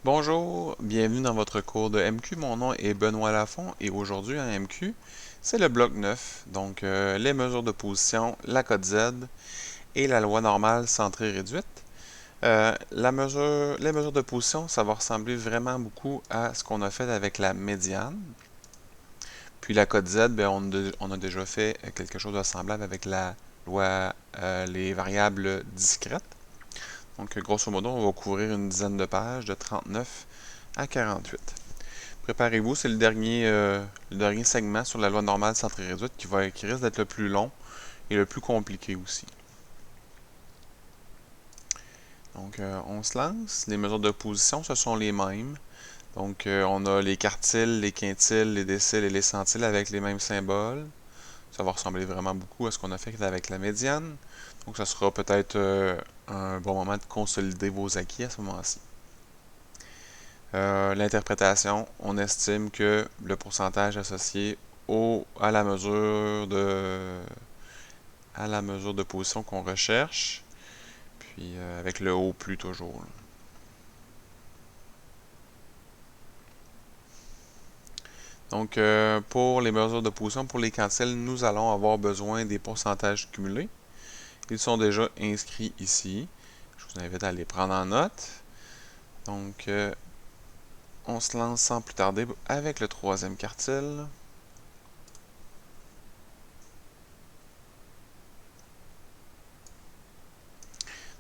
Bonjour, bienvenue dans votre cours de MQ. Mon nom est Benoît Lafont et aujourd'hui en MQ, c'est le bloc 9, donc les mesures de position, la cote Z et la loi normale centrée réduite. Les mesures de position, ça va ressembler vraiment beaucoup à ce qu'on a fait avec la médiane. Puis la cote Z, ben, on a déjà fait quelque chose de semblable avec la loi, les variables discrètes. Donc, grosso modo, on va couvrir une dizaine de pages de 39 à 48. Préparez-vous, c'est le dernier segment sur la loi normale centrée réduite qui risque d'être le plus long et le plus compliqué aussi. Donc, on se lance. Les mesures de position, ce sont les mêmes. Donc, on a les quartiles, les quintiles, les déciles et les centiles avec les mêmes symboles. Ça va ressembler vraiment beaucoup à ce qu'on a fait avec la médiane. Donc, ça sera peut-être un bon moment de consolider vos acquis à ce moment-ci. L'interprétation, on estime que le pourcentage associé à la mesure de position qu'on recherche, puis avec le haut plus toujours. Donc, pour les mesures de position, pour les quantiles, nous allons avoir besoin des pourcentages cumulés. Ils sont déjà inscrits ici. Je vous invite à les prendre en note. Donc, on se lance sans plus tarder avec le troisième quartile.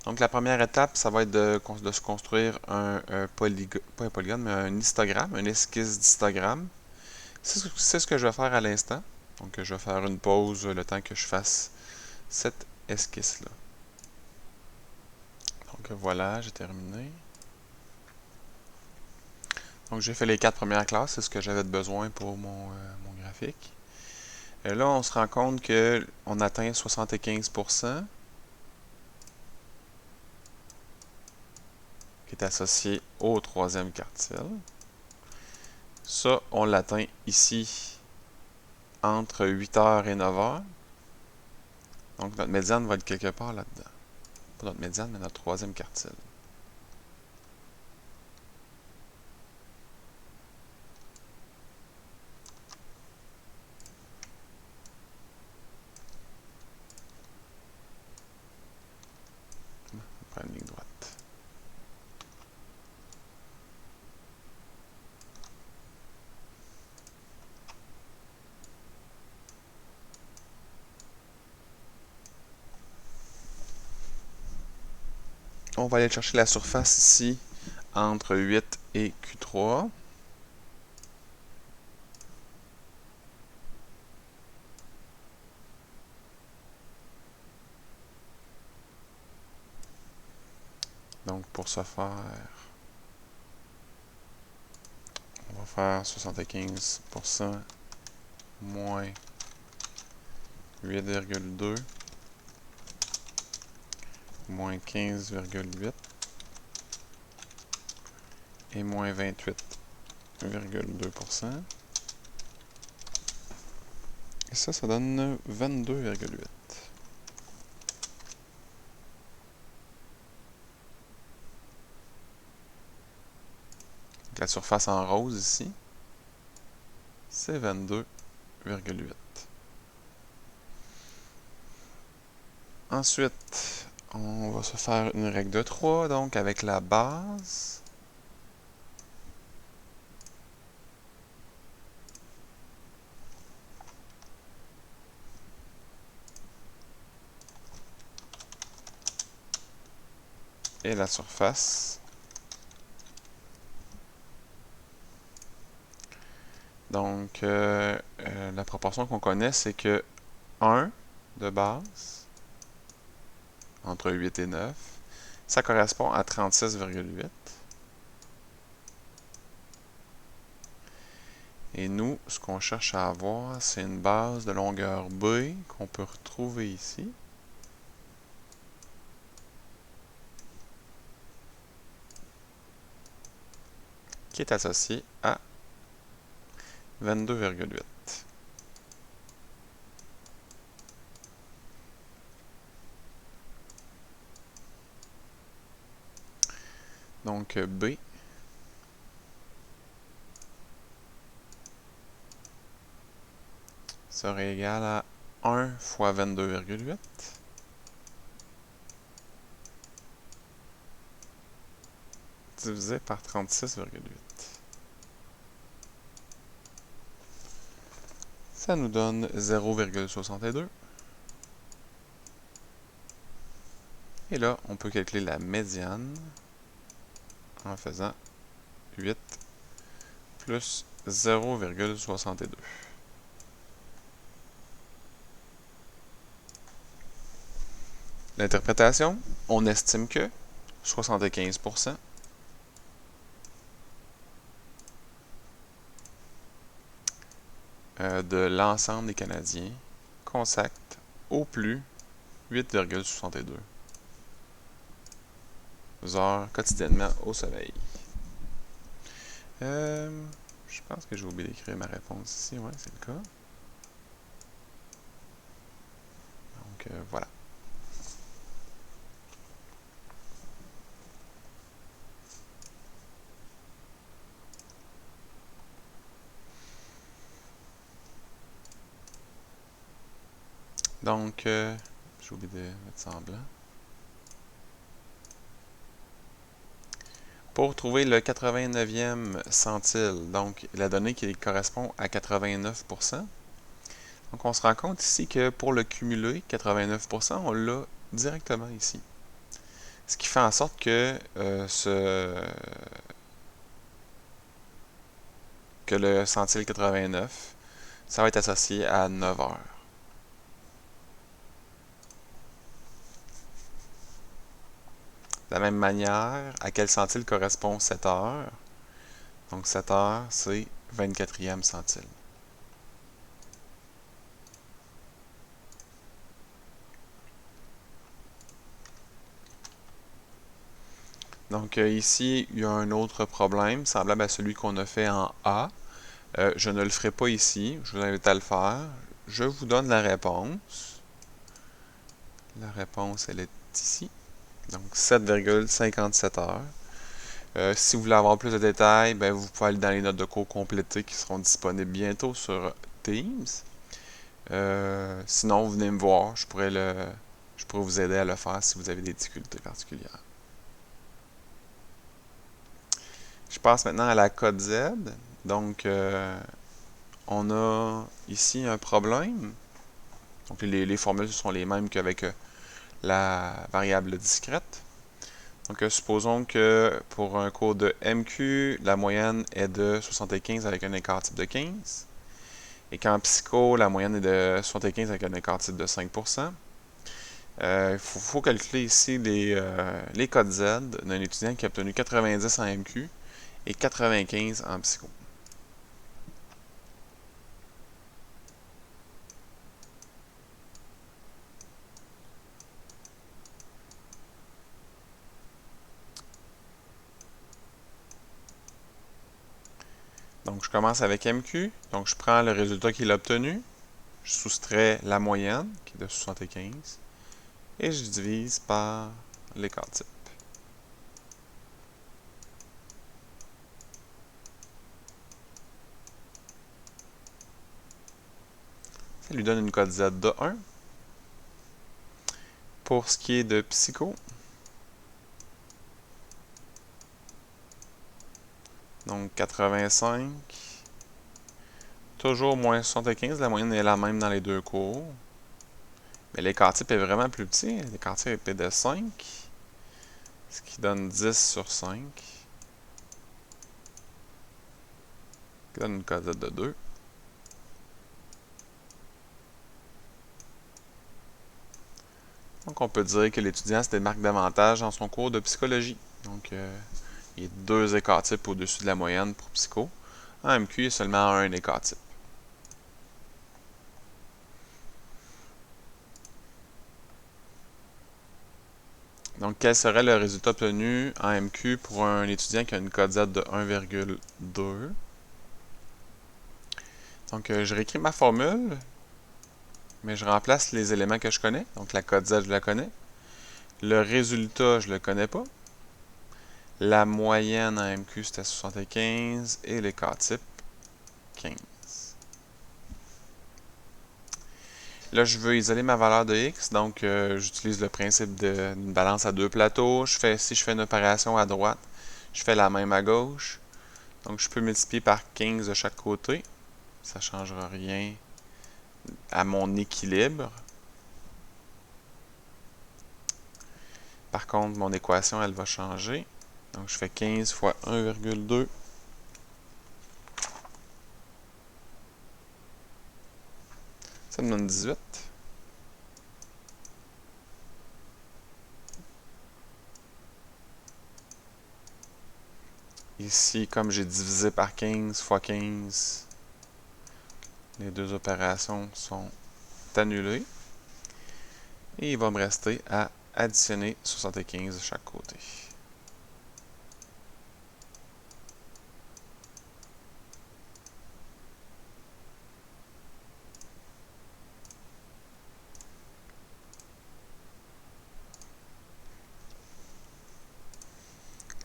Donc, la première étape, ça va être de se construire pas un polygone, mais un histogramme, une esquisse d'histogramme. C'est ce que je vais faire à l'instant. Donc, je vais faire une pause le temps que je fasse cette esquisse-là. Donc, voilà, j'ai terminé. Donc, j'ai fait les 4 premières classes, c'est ce que j'avais besoin pour mon graphique. Et là, on se rend compte qu'on atteint 75%, qui est associé au troisième quartile. Ça, on l'atteint ici entre 8h et 9h. Donc, notre médiane va être quelque part là-dedans. Pas notre médiane, mais notre troisième quartile. On prend une ligne droite. On va aller chercher la surface ici entre 8 et Q3. Donc, pour ce faire, on va faire 75% moins 8,2 moins 15,8 et moins 28,2%. Et ça donne 22,8. La surface en rose ici, c'est 22,8. Ensuite, on va se faire une règle de 3, donc avec la base. Et la surface. Donc, la proportion qu'on connaît, c'est que 1 de base, entre 8 et 9, ça correspond à 36,8. Et nous, ce qu'on cherche à avoir, c'est une base de longueur B qu'on peut retrouver ici. Qui est associée à 22,8. Donc B serait égal à 1 fois 22,8. Divisé par 36,8. Ça nous donne 0,62. Et là, on peut calculer la médiane en faisant 8 plus 0,62. L'interprétation, on estime que 75% de l'ensemble des Canadiens consacrent au plus 8,62 heures quotidiennement au soleil. Je pense que j'ai oublié d'écrire ma réponse ici. Ouais, c'est le cas. Donc, voilà. Donc, j'ai oublié de mettre ça en blanc. Pour trouver le 89e centile, donc la donnée qui correspond à 89%, donc on se rend compte ici que pour le cumuler, 89%, on l'a directement ici. Ce qui fait en sorte que, que le centile 89, ça va être associé à 9 heures. De la même manière, à quel centile correspond 7 heures? Donc 7 heures, c'est 24e centile. Donc ici, il y a un autre problème, semblable à celui qu'on a fait en A. Je ne le ferai pas ici, je vous invite à le faire. Je vous donne la réponse. La réponse, elle est ici. Donc 7,57 heures. Si vous voulez avoir plus de détails, ben, vous pouvez aller dans les notes de cours complétées qui seront disponibles bientôt sur Teams. Sinon, vous venez me voir, je pourrais vous aider à le faire si vous avez des difficultés particulières. Je passe maintenant à la code Z. Donc, on a ici un problème. Donc, les formules sont les mêmes qu'avec la variable discrète. Donc, supposons que pour un cours de MQ, la moyenne est de 75 avec un écart type de 15. Et qu'en psycho, la moyenne est de 75 avec un écart type de 5%. Il faut calculer ici les codes Z d'un étudiant qui a obtenu 90 en MQ et 95 en psycho. Donc, je commence avec MQ. Donc, je prends le résultat qu'il a obtenu. Je soustrais la moyenne, qui est de 75. Et je divise par l'écart type. Ça lui donne une cote Z de 1. Pour ce qui est de psycho, donc 85, toujours moins 75, la moyenne est la même dans les deux cours. Mais l'écart type est vraiment plus petit, l'écart type est de 5, ce qui donne 10 sur 5, qui donne une cote Z de 2. Donc, on peut dire que l'étudiant se démarque davantage dans son cours de psychologie. Donc, il y a 2 écarts types au-dessus de la moyenne pour psycho. En MQ, il y a seulement un écart type. Donc, quel serait le résultat obtenu en MQ pour un étudiant qui a une cote Z de 1,2? Donc, je réécris ma formule, mais je remplace les éléments que je connais. Donc, la cote Z, je la connais. Le résultat, je ne le connais pas. La moyenne en MQ, c'était 75 et l'écart type, 15. Là, je veux isoler ma valeur de x, donc j'utilise le principe d'une balance à deux plateaux. Si je fais une opération à droite, je fais la même à gauche. Donc, je peux multiplier par 15 de chaque côté. Ça ne changera rien à mon équilibre. Par contre, mon équation, elle va changer. Donc, je fais 15 fois 1,2. Ça me donne 18. Ici, comme j'ai divisé par 15 fois 15, les deux opérations sont annulées. Et il va me rester à additionner 75 de chaque côté.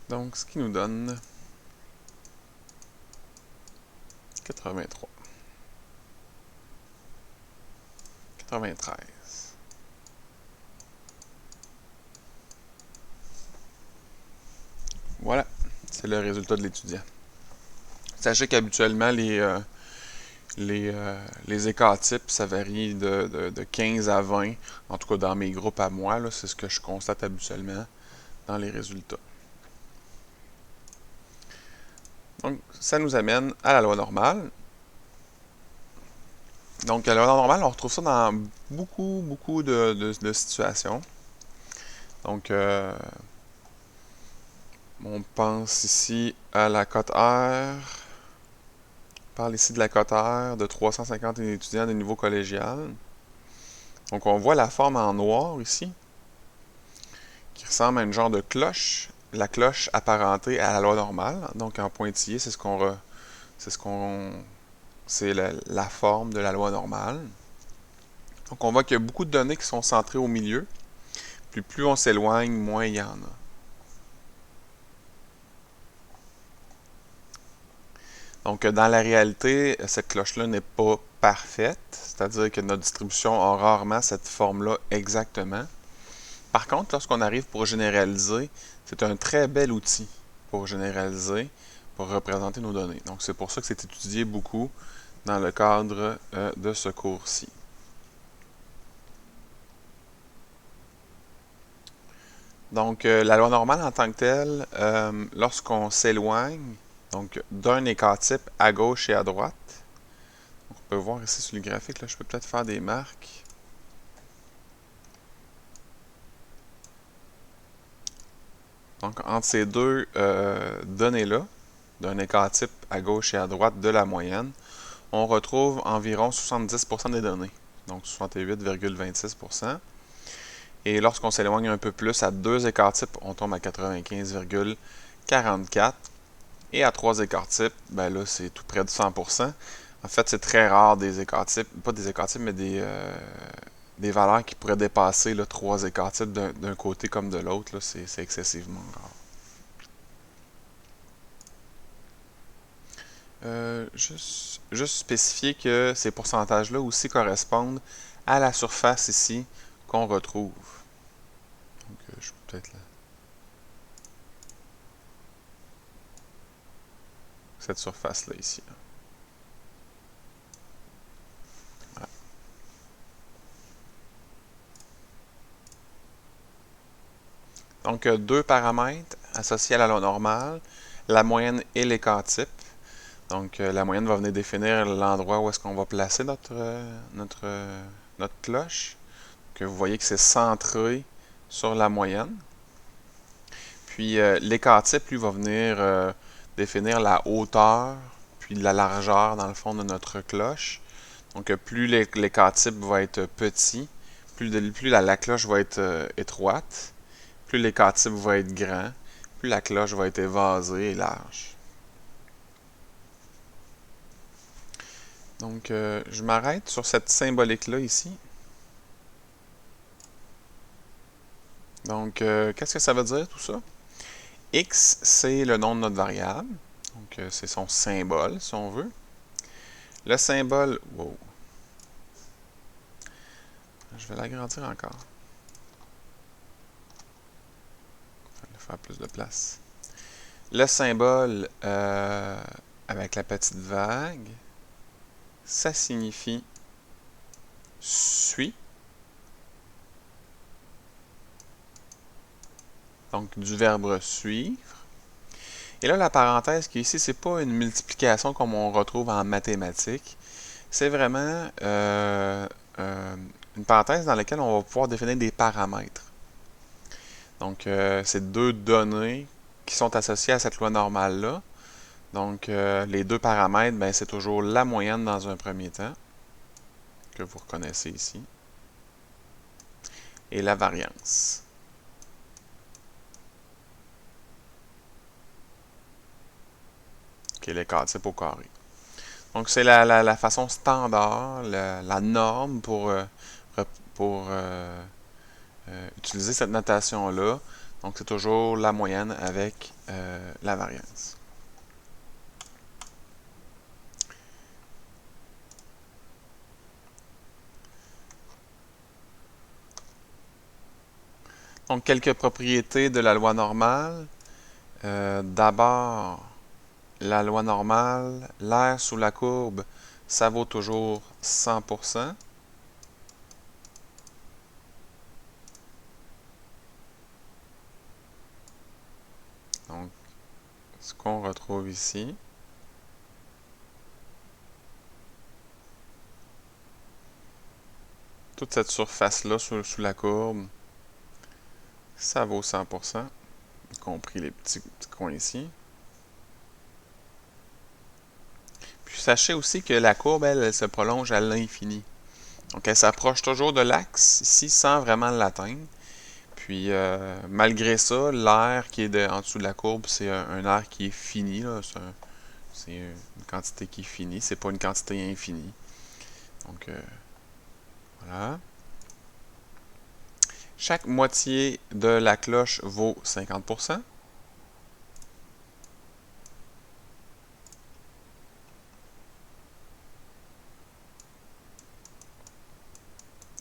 Donc, ce qui nous donne 83. 93. Voilà, c'est le résultat de l'étudiant. Sachez qu'habituellement, les écarts types, ça varie de 15 à 20. En tout cas, dans mes groupes à moi, c'est ce que je constate habituellement dans les résultats. Donc, ça nous amène à la loi normale. Donc, la loi normale, on retrouve ça dans beaucoup de situations. Donc, on pense ici à la cote R. On parle ici de la cote R de 350 étudiants de niveau collégial. Donc, on voit la forme en noir ici, qui ressemble à une genre de cloche. La cloche apparentée à la loi normale. Donc, en pointillé, c'est la forme de la loi normale. Donc, on voit qu'il y a beaucoup de données qui sont centrées au milieu. Puis, plus on s'éloigne, moins il y en a. Donc, dans la réalité, cette cloche-là n'est pas parfaite, c'est-à-dire que notre distribution a rarement cette forme-là exactement. Par contre, lorsqu'on arrive pour généraliser, c'est un très bel outil pour généraliser, pour représenter nos données. Donc, c'est pour ça que c'est étudié beaucoup dans le cadre de ce cours-ci. Donc, la loi normale en tant que telle, lorsqu'on s'éloigne, donc d'un écart type à gauche et à droite, on peut voir ici sur le graphique, là, je peux peut-être faire des marques. Donc, entre ces deux données-là, d'un écart type à gauche et à droite de la moyenne, on retrouve environ 70% des données, donc 68,26%. Et lorsqu'on s'éloigne un peu plus à deux écarts types, on tombe à 95,44. Et à trois écarts types, ben là, c'est tout près de 100%. En fait, c'est très rare des écarts types, pas des écarts types, mais des valeurs qui pourraient dépasser là, trois écarts types d'un côté comme de l'autre. C'est excessivement rare. Juste spécifier que ces pourcentages-là aussi correspondent à la surface ici qu'on retrouve. Donc, je peux peut-être là. Cette surface-là ici. Là. Voilà. Donc, deux paramètres associés à la loi normale, la moyenne et l'écart type. Donc, la moyenne va venir définir l'endroit où est-ce qu'on va placer notre cloche. Donc, vous voyez que c'est centré sur la moyenne. Puis, l'écart type, lui, va venir définir la hauteur, puis la largeur, dans le fond, de notre cloche. Donc, plus l'écart type va être petit, plus la cloche va être étroite, plus l'écart type va être grand, plus la cloche va être évasée et large. Donc, je m'arrête sur cette symbolique-là ici. Donc, qu'est-ce que ça veut dire tout ça? X, c'est le nom de notre variable. Donc, c'est son symbole, si on veut. Le symbole, wow. Je vais l'agrandir encore. Je vais faire plus de place. Le symbole avec la petite vague, ça signifie suis. Donc, du verbe suivre. Et là, la parenthèse qui est ici, c'est pas une multiplication comme on retrouve en mathématiques. C'est vraiment une parenthèse dans laquelle on va pouvoir définir des paramètres. Donc, c'est deux données qui sont associées à cette loi normale-là. Donc, les deux paramètres, ben, c'est toujours la moyenne dans un premier temps, que vous reconnaissez ici, et la variance, qui est l'écart type au carré. Donc, c'est la façon standard, la norme pour utiliser cette notation-là. Donc, c'est toujours la moyenne avec la variance. Donc, quelques propriétés de la loi normale. D'abord, la loi normale, l'air sous la courbe, ça vaut toujours 100%. Donc, ce qu'on retrouve ici. Toute cette surface-là sous la courbe, ça vaut 100%, y compris les petits coins ici. Puis sachez aussi que la courbe, elle se prolonge à l'infini. Donc elle s'approche toujours de l'axe ici sans vraiment l'atteindre. Puis malgré ça, l'air qui est en dessous de la courbe, c'est un air qui est fini. C'est une quantité qui est finie, c'est pas une quantité infinie. Donc voilà. Chaque moitié de la cloche vaut 50%.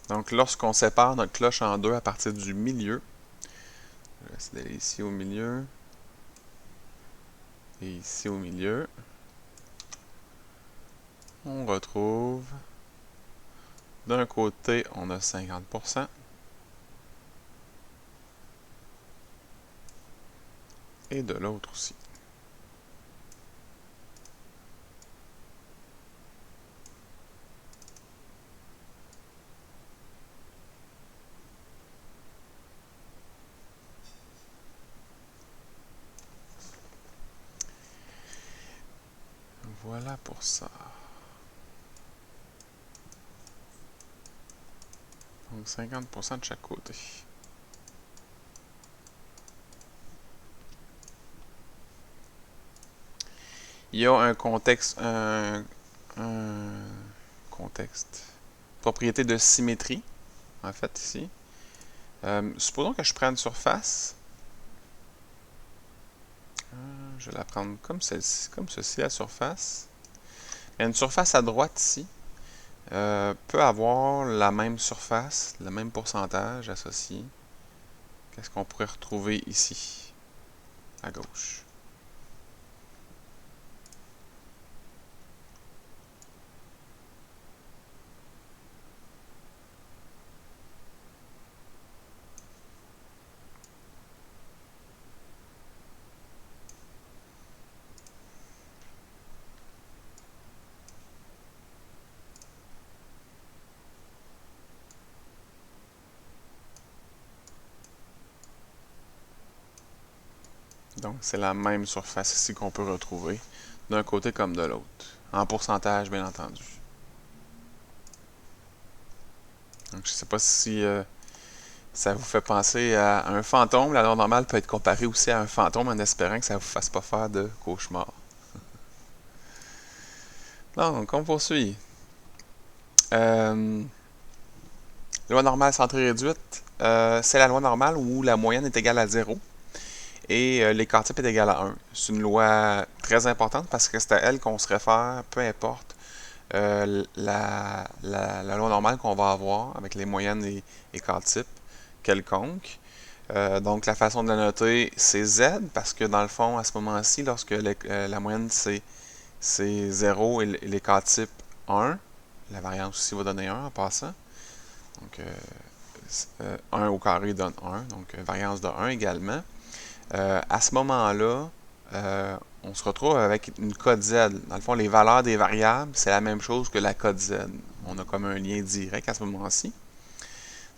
Donc, lorsqu'on sépare notre cloche en deux à partir du milieu, je vais essayer d'aller ici au milieu et ici au milieu, on retrouve d'un côté, on a 50%. Et de l'autre aussi. Voilà pour ça. Donc 50% de chaque côté. Il y a un contexte, propriété de symétrie, en fait, ici. Supposons que je prenne une surface. Je vais la prendre comme ceci, la surface. Il y a une surface à droite ici. Peut avoir la même surface, le même pourcentage associé. Qu'est-ce qu'on pourrait retrouver ici, à gauche? Donc, c'est la même surface ici qu'on peut retrouver, d'un côté comme de l'autre, en pourcentage, bien entendu. Donc, je ne sais pas si ça vous fait penser à un fantôme. La loi normale peut être comparée aussi à un fantôme en espérant que ça ne vous fasse pas faire de cauchemar. Donc, on poursuit. Loi normale centrée réduite, c'est la loi normale où la moyenne est égale à 0 et l'écart type est égal à 1. C'est une loi très importante parce que c'est à elle qu'on se réfère, peu importe la loi normale qu'on va avoir avec les moyennes et cas-types quelconques. Donc, la façon de la noter, c'est Z, parce que dans le fond, à ce moment-ci, lorsque la moyenne c'est 0 et les cas-types 1, la variance aussi va donner 1 en passant. Donc, 1 au carré donne 1, donc variance de 1 également. À ce moment-là, on se retrouve avec une code Z. Dans le fond, les valeurs des variables, c'est la même chose que la code Z. On a comme un lien direct à ce moment-ci.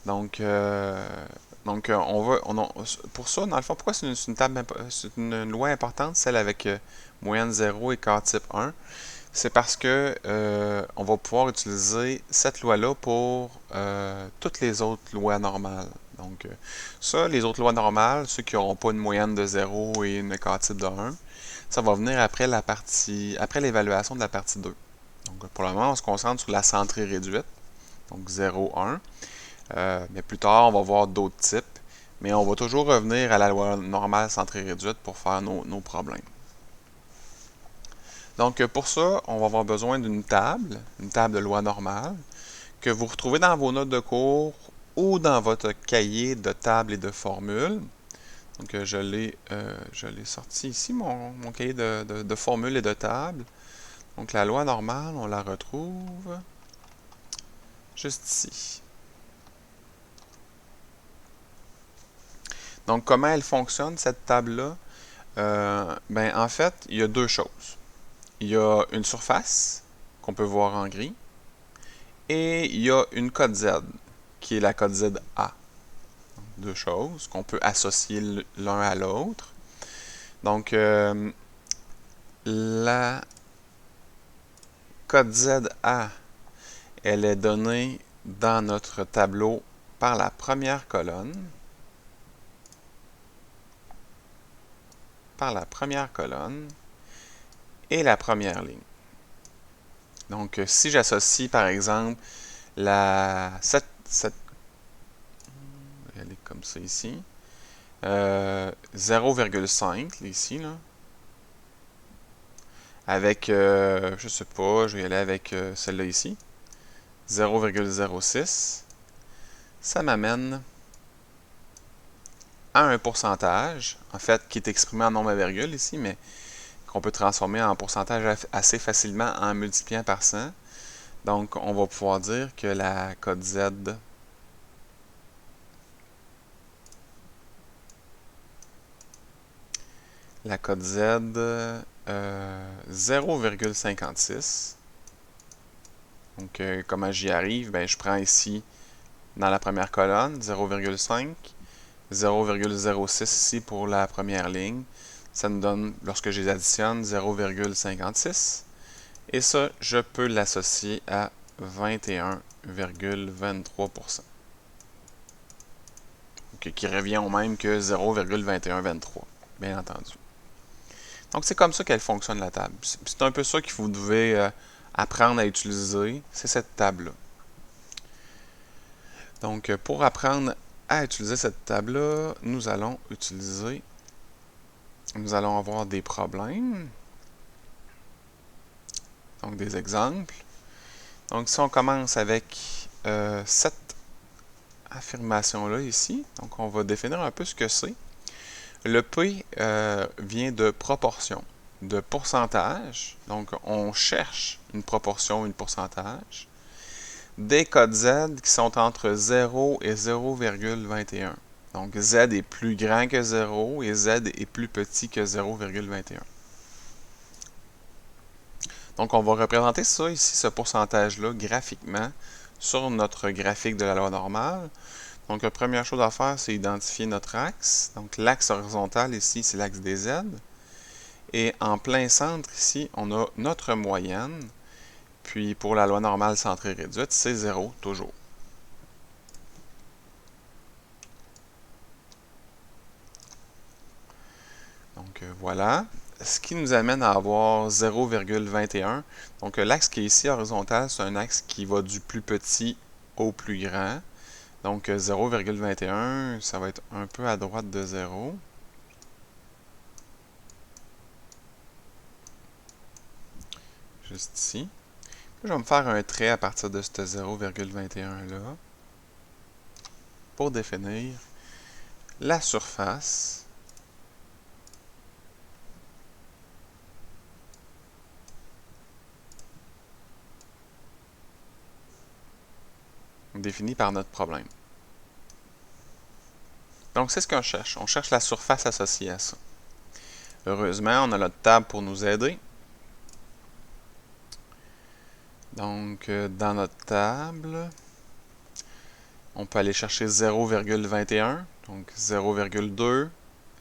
Donc, pour ça, dans le fond, pourquoi c'est une loi importante, celle avec moyenne 0 et cas-type 1? C'est parce que on va pouvoir utiliser cette loi-là pour toutes les autres lois normales. Donc, ça, les autres lois normales, ceux qui n'auront pas une moyenne de 0 et une cas-type de 1, ça va venir après l'évaluation de la partie 2. Donc, pour le moment, on se concentre sur la centrée réduite, donc 0, 1. Mais plus tard, on va voir d'autres types. Mais on va toujours revenir à la loi normale centrée réduite pour faire nos problèmes. Donc, pour ça, on va avoir besoin d'une table de loi normale, que vous retrouvez dans vos notes de cours ou dans votre cahier de tables et de formules. Donc, je l'ai sorti ici, mon cahier de formules et de tables. Donc, la loi normale, on la retrouve juste ici. Donc, comment elle fonctionne, cette table-là? En fait, il y a deux choses. Il y a une surface, qu'on peut voir en gris, et il y a une code Z, qui est la code ZA. Deux choses qu'on peut associer l'un à l'autre. Donc, la code ZA, elle est donnée dans notre tableau par la première colonne. Et la première ligne. Donc, si j'associe, par exemple, cette elle est comme ça ici, 0,5, ici, là, avec, je sais pas, je vais y aller avec celle-là ici, 0,06, ça m'amène à un pourcentage, en fait, qui est exprimé en nombre à virgule ici, mais qu'on peut transformer en pourcentage assez facilement en multipliant par 100. Donc, on va pouvoir dire que la code Z la code Z 0,56. Donc, comment j'y arrive? Je prends ici, dans la première colonne, 0,5, 0,06 ici pour la première ligne. Ça nous donne, lorsque je les additionne, 0,56. Et ça, je peux l'associer à 21,23%. Qui revient au même que 0,2123, bien entendu. Donc, c'est comme ça qu'elle fonctionne, la table. C'est un peu ça que vous devez apprendre à utiliser, c'est cette table-là. Donc, pour apprendre à utiliser cette table-là, nous allons avoir des problèmes. Donc, des exemples. Donc, si on commence avec cette affirmation-là ici, donc on va définir un peu ce que c'est. Le P vient de proportion, de pourcentage. Donc, on cherche une proportion, un pourcentage. Des codes Z qui sont entre 0 et 0,21. Donc, Z est plus grand que 0 et Z est plus petit que 0,21. Donc, on va représenter ça ici, ce pourcentage-là, graphiquement, sur notre graphique de la loi normale. Donc, la première chose à faire, c'est identifier notre axe. Donc, l'axe horizontal ici, c'est l'axe des Z. Et en plein centre ici, on a notre moyenne. Puis, pour la loi normale centrée réduite, c'est 0 toujours. Donc, voilà. Ce qui nous amène à avoir 0,21. Donc, l'axe qui est ici horizontal, c'est un axe qui va du plus petit au plus grand. Donc, 0,21, ça va être un peu à droite de 0. Juste ici. Je vais me faire un trait à partir de ce 0,21 là pour définir la surface définie par notre problème. Donc, c'est ce qu'on cherche. On cherche la surface associée à ça. Heureusement, on a notre table pour nous aider. Donc, dans notre table, on peut aller chercher 0,21, donc 0,2,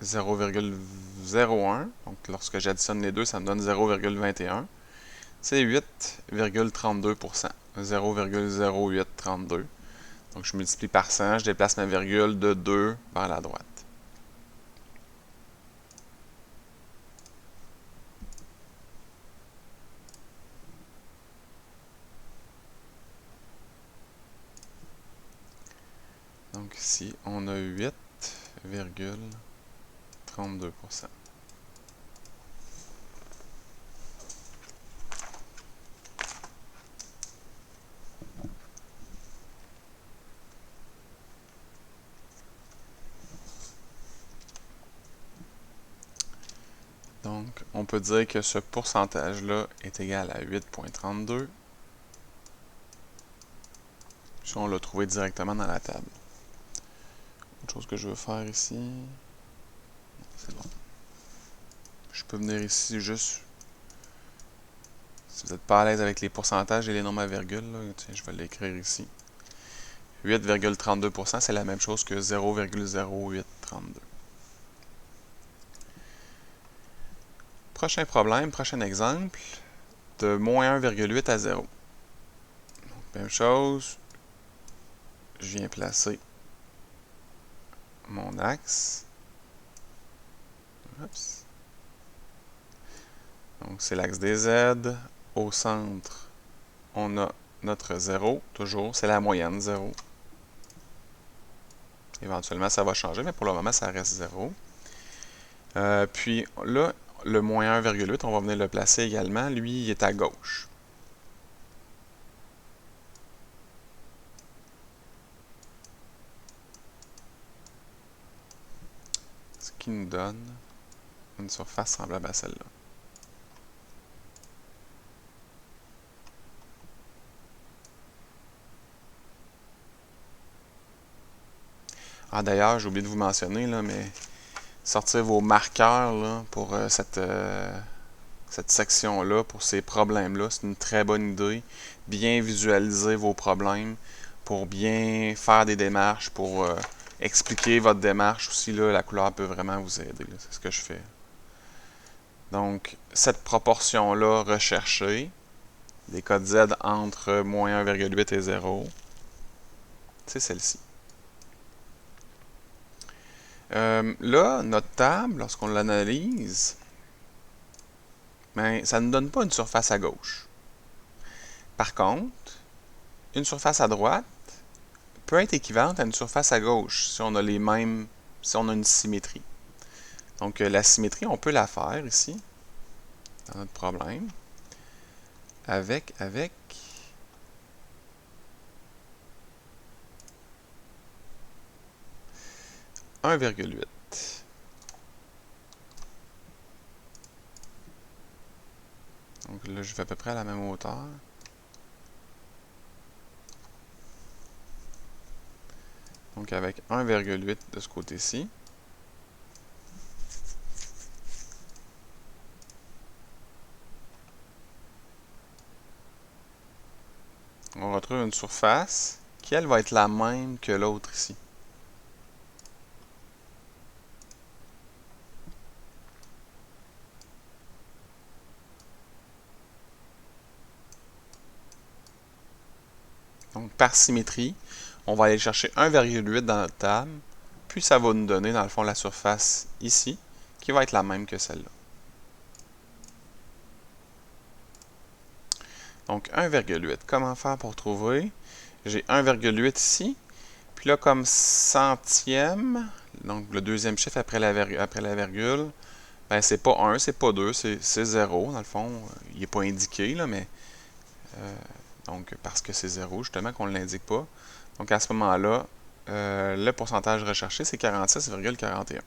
0,01. Donc, lorsque j'additionne les deux, ça me donne 0,21. C'est 8,32%. 0,0832. Donc, je multiplie par 100, je déplace ma virgule de 2 vers la droite. Donc, ici, on a 8,32%. Donc, on peut dire que ce pourcentage-là est égal à 8,32. Puis on l'a trouvé directement dans la table. Autre chose que je veux faire ici. C'est bon. Je peux venir ici juste. Si vous n'êtes pas à l'aise avec les pourcentages et les nombres à virgule, là, tiens, je vais l'écrire ici. 8,32%, c'est la même chose que 0,0832. Prochain problème, prochain exemple, de moins 1,8 à 0. Donc, même chose, je viens placer mon axe. Oups. Donc, c'est l'axe des Z. Au centre, on a notre 0, toujours, c'est la moyenne 0. Éventuellement, ça va changer, mais pour le moment, ça reste 0. Puis là, le moins 1,8, on va venir le placer également. Lui, il est à gauche. Ce qui nous donne une surface semblable à celle-là. Ah, d'ailleurs, j'ai oublié de vous mentionner, là, mais sortir vos marqueurs là, pour cette section-là, pour ces problèmes-là, c'est une très bonne idée. Bien visualiser vos problèmes pour bien faire des démarches, pour expliquer votre démarche aussi. Là, la couleur peut vraiment vous aider. C'est ce que je fais. Donc, cette proportion-là recherchée, des codes Z entre moins 1,8 et 0, c'est celle-ci. Là, notre table, lorsqu'on l'analyse, ben, ça ne nous donne pas une surface à gauche. Par contre, une surface à droite peut être équivalente à une surface à gauche si on a les mêmes, si on a une symétrie. Donc, la symétrie, on peut la faire ici, dans notre problème, avec 1,8. Donc là, je fais à peu près à la même hauteur. Donc avec 1,8 de ce côté-ci. On retrouve une surface qui, elle, va être la même que l'autre ici. Donc, par symétrie, on va aller chercher 1,8 dans notre table, puis ça va nous donner, dans le fond, la surface ici, qui va être la même que celle-là. Donc, 1,8. Comment faire pour trouver? J'ai 1,8 ici, puis là, comme centième, donc le deuxième chiffre après la virgule, ben c'est pas 1, c'est pas 2, c'est 0. Dans le fond, il n'est pas indiqué, là, mais Donc, parce que c'est 0, justement, qu'on ne l'indique pas. Donc, à ce moment-là, le pourcentage recherché, c'est 46,41.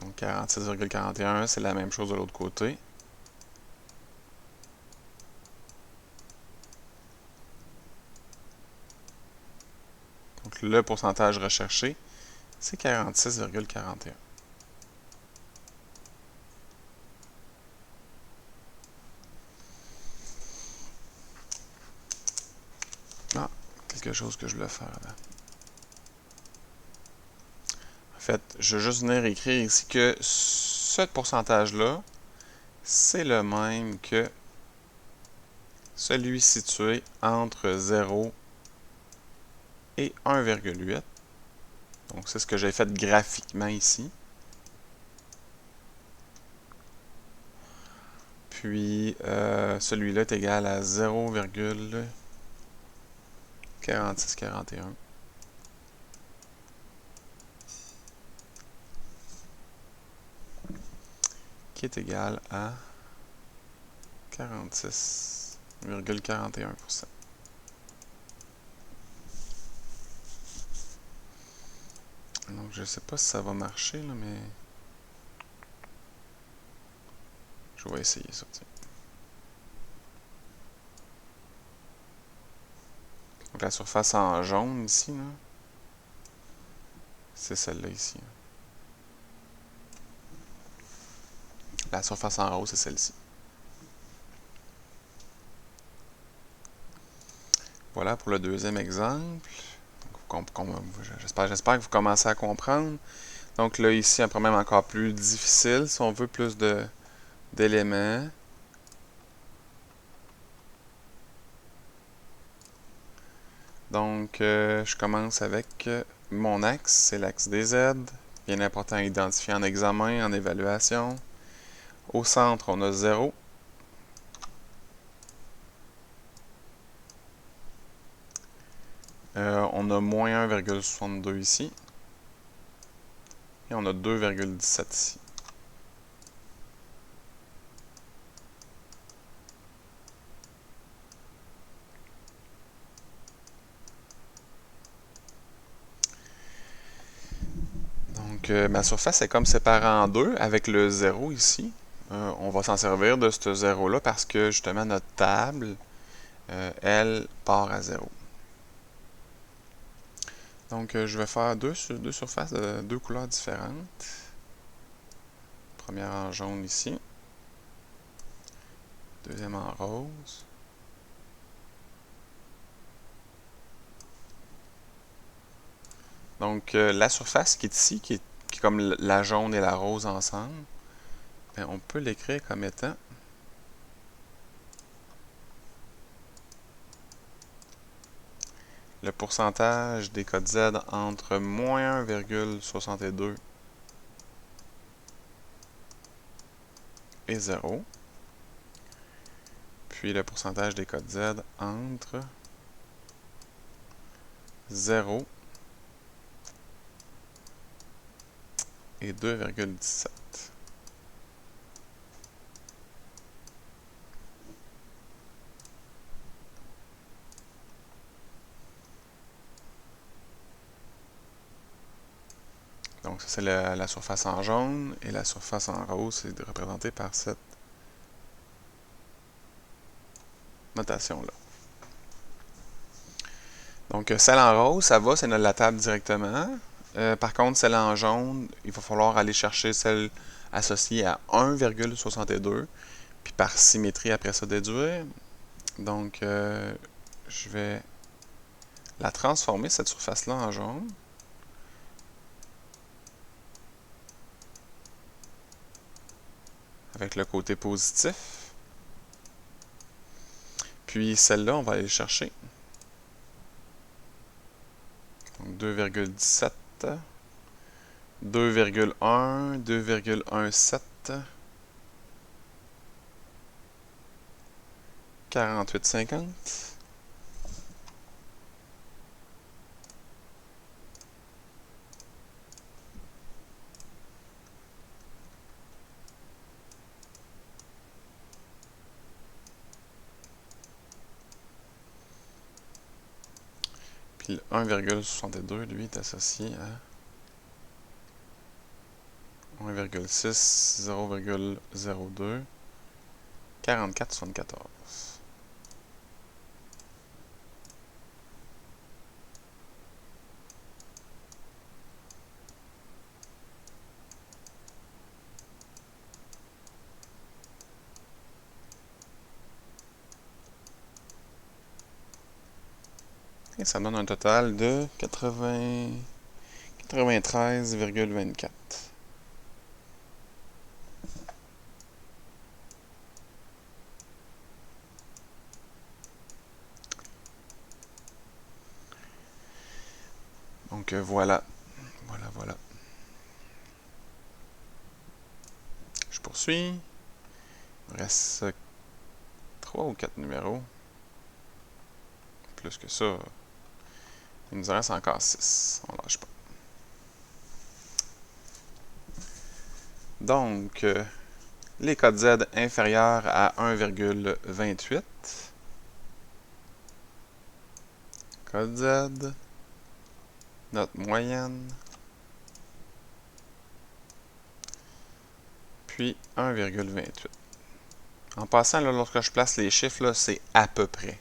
Donc, 46,41, c'est la même chose de l'autre côté. Donc, le pourcentage recherché, c'est 46,41. Ah, quelque chose que je voulais faire là. En fait, je vais juste venir écrire ici que ce pourcentage-là, c'est le même que celui situé entre 0 et 1,8. Donc, c'est ce que j'ai fait graphiquement ici. Puis, celui-là est égal à 0,4641. Qui est égal à 46,41%. Donc, je ne sais pas si ça va marcher, là, mais je vais essayer ça. Tiens. Donc, la surface en jaune ici, c'est celle-là ici. La surface en rose, c'est celle-ci. Voilà pour le deuxième exemple. J'espère que vous commencez à comprendre. Donc là, ici, un problème encore plus difficile, si on veut plus d'éléments. Donc, je commence avec mon axe, c'est l'axe des Z. Bien important à identifier en examen, en évaluation. Au centre, on a 0. On a moins 1,62 ici. Et on a 2,17 ici. Donc, ma surface est comme séparée en deux avec le 0 ici. On va s'en servir de ce 0-là parce que justement notre table, elle, part à 0. Donc, je vais faire deux surfaces de deux couleurs différentes. Première en jaune ici. Deuxième en rose. Donc, la surface qui est ici, qui est comme la jaune et la rose ensemble, bien, on peut l'écrire comme étant le pourcentage des codes Z entre moins 1,62 et 0. Puis le pourcentage des codes Z entre 0 et 2,17. Donc, ça, c'est la surface en jaune et la surface en rose, c'est représenté par cette notation-là. Donc, celle en rose, ça va, c'est notre la table directement. Par contre, celle en jaune, il va falloir aller chercher celle associée à 1,62, puis par symétrie après ça déduire. Donc, je vais la transformer, cette surface-là, en jaune. Avec le côté positif. Puis celle-là, on va aller chercher. Donc 2,17, 2,1, 2,17 48,50. Puis le 1,62, lui, est associé à 1,6, 0,02, 44,74. Et ça donne un total de 93,24. Donc voilà. Voilà. Je poursuis. Il me reste 3 ou 4 numéros. Plus que ça, il nous en reste encore 6. On lâche pas. Donc, les codes Z inférieurs à 1,28. Code Z. Notre moyenne. Puis 1,28. En passant, là, lorsque je place les chiffres, c'est à peu près.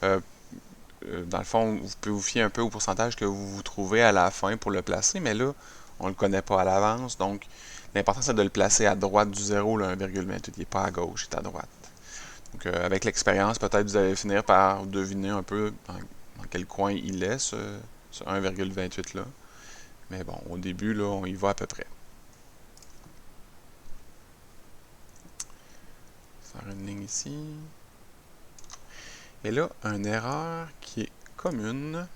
Dans le fond, vous pouvez vous fier un peu au pourcentage que vous vous trouvez à la fin pour le placer, mais là, on ne le connaît pas à l'avance. Donc, l'important, c'est de le placer à droite du 0, le 1,28. Il n'est pas à gauche, il est à droite. Donc, avec l'expérience, peut-être vous allez finir par deviner un peu dans quel coin il est, ce 1,28-là. Mais bon, au début, là, on y va à peu près. Faire une ligne ici. Et là, une erreur qui est commune,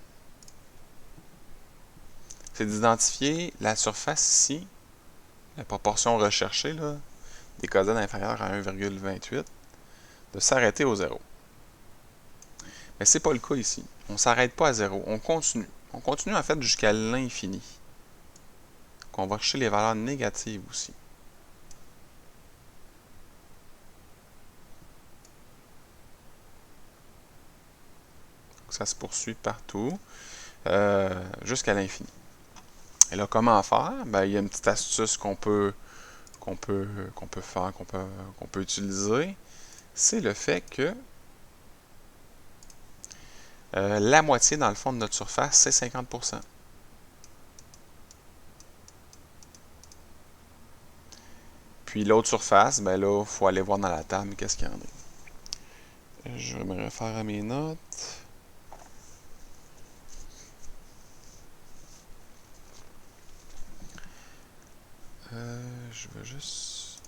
c'est d'identifier la surface ici, la proportion recherchée là, des cosaines inférieures à 1,28, de s'arrêter au 0. Mais c'est pas le cas ici. On ne s'arrête pas à 0, on continue. On continue en fait jusqu'à l'infini. Donc on va chercher les valeurs négatives aussi. Donc ça se poursuit partout, jusqu'à l'infini. Et là, comment faire? Ben, il y a une petite astuce qu'on peut faire, qu'on peut utiliser. C'est le fait que la moitié, dans le fond, de notre surface, c'est 50%. Puis l'autre surface, ben là, il faut aller voir dans la table qu'est-ce qu'il y en a. Je me réfère à mes notes. Je veux juste...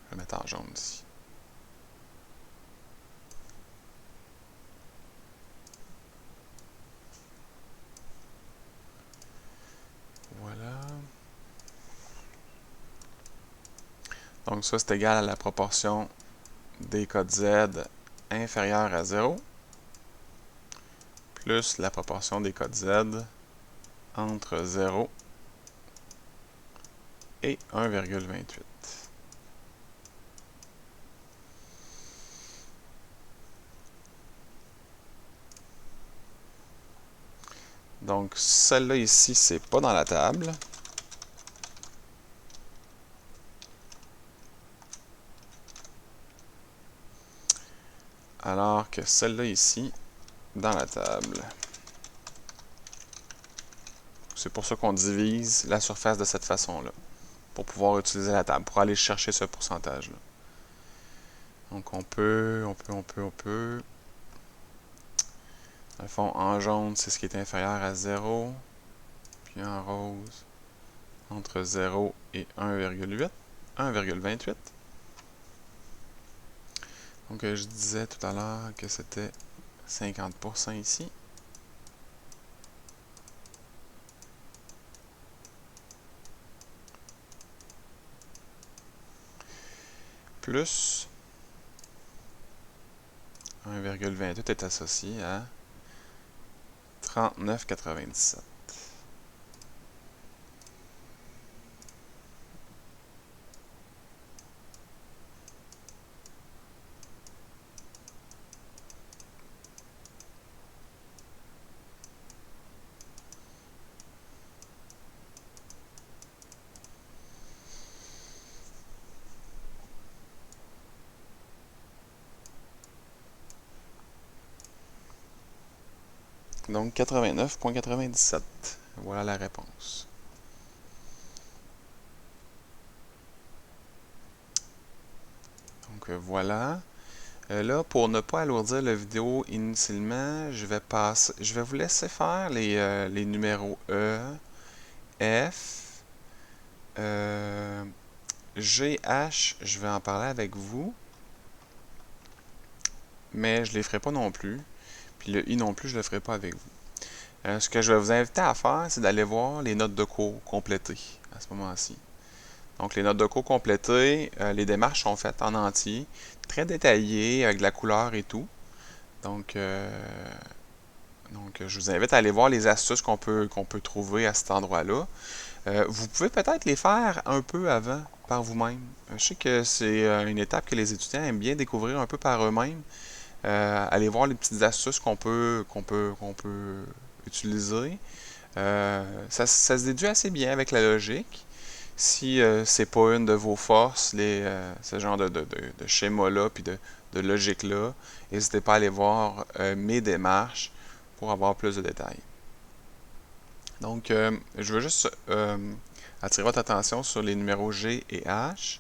Je vais mettre en jaune ici. Voilà. Donc ça, c'est égal à la proportion des codes Z inférieure à 0 plus la proportion des codes Z entre 0 et 1,28. Donc celle-là ici, c'est pas dans la table. Alors que celle-là ici, dans la table. C'est pour ça qu'on divise la surface de cette façon-là, pour pouvoir utiliser la table, pour aller chercher ce pourcentage-là. Donc on peut. Dans le fond, en jaune, c'est ce qui est inférieur à 0. Puis en rose, entre 0 et 1,8. 1,28. Donc je disais tout à l'heure que c'était 50% ici. plus 1,28 est associé à 39,97. Donc 89,97. Voilà la réponse. Donc voilà. Là, pour ne pas alourdir la vidéo inutilement, je vais vous laisser faire les numéros E, F, G, H, je vais en parler avec vous, mais je ne les ferai pas non plus. Puis le I non plus, je ne le ferai pas avec vous. Ce que je vais vous inviter à faire, c'est d'aller voir les notes de cours complétées à ce moment-ci. Donc, les notes de cours complétées, les démarches sont faites en entier, très détaillées, avec de la couleur et tout. Donc, je vous invite à aller voir les astuces qu'on peut trouver à cet endroit-là. Vous pouvez peut-être les faire un peu avant par vous-même. Je sais que c'est une étape que les étudiants aiment bien découvrir un peu par eux-mêmes. Aller voir les petites astuces qu'on peut utiliser. Ça se déduit assez bien avec la logique. Si c'est pas une de vos forces, ce genre de schéma-là, puis de logique-là, n'hésitez pas à aller voir mes démarches pour avoir plus de détails. Donc, je veux juste attirer votre attention sur les numéros G et H.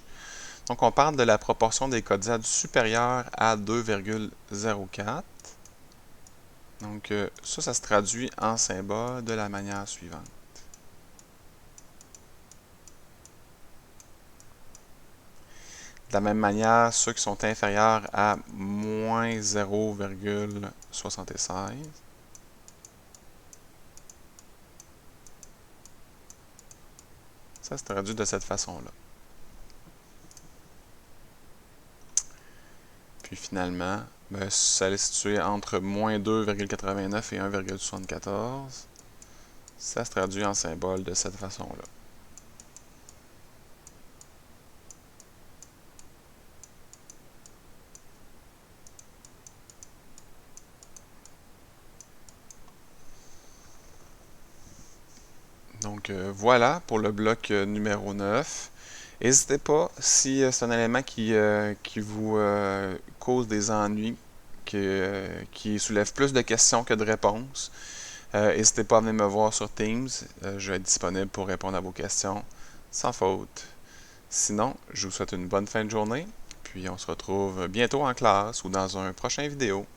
Donc, on parle de la proportion des codes supérieure à 2,04. Donc, ça se traduit en symbole de la manière suivante. De la même manière, ceux qui sont inférieurs à moins 0,76. Ça se traduit de cette façon-là. Puis finalement, ça est situé entre moins 2,89 et 1,74. Ça se traduit en symbole de cette façon-là. Donc voilà pour le bloc numéro 9. N'hésitez pas, si c'est un élément qui vous cause des ennuis, qui soulève plus de questions que de réponses, n'hésitez pas à venir me voir sur Teams. Je vais être disponible pour répondre à vos questions sans faute. Sinon, je vous souhaite une bonne fin de journée, puis on se retrouve bientôt en classe ou dans un prochain vidéo.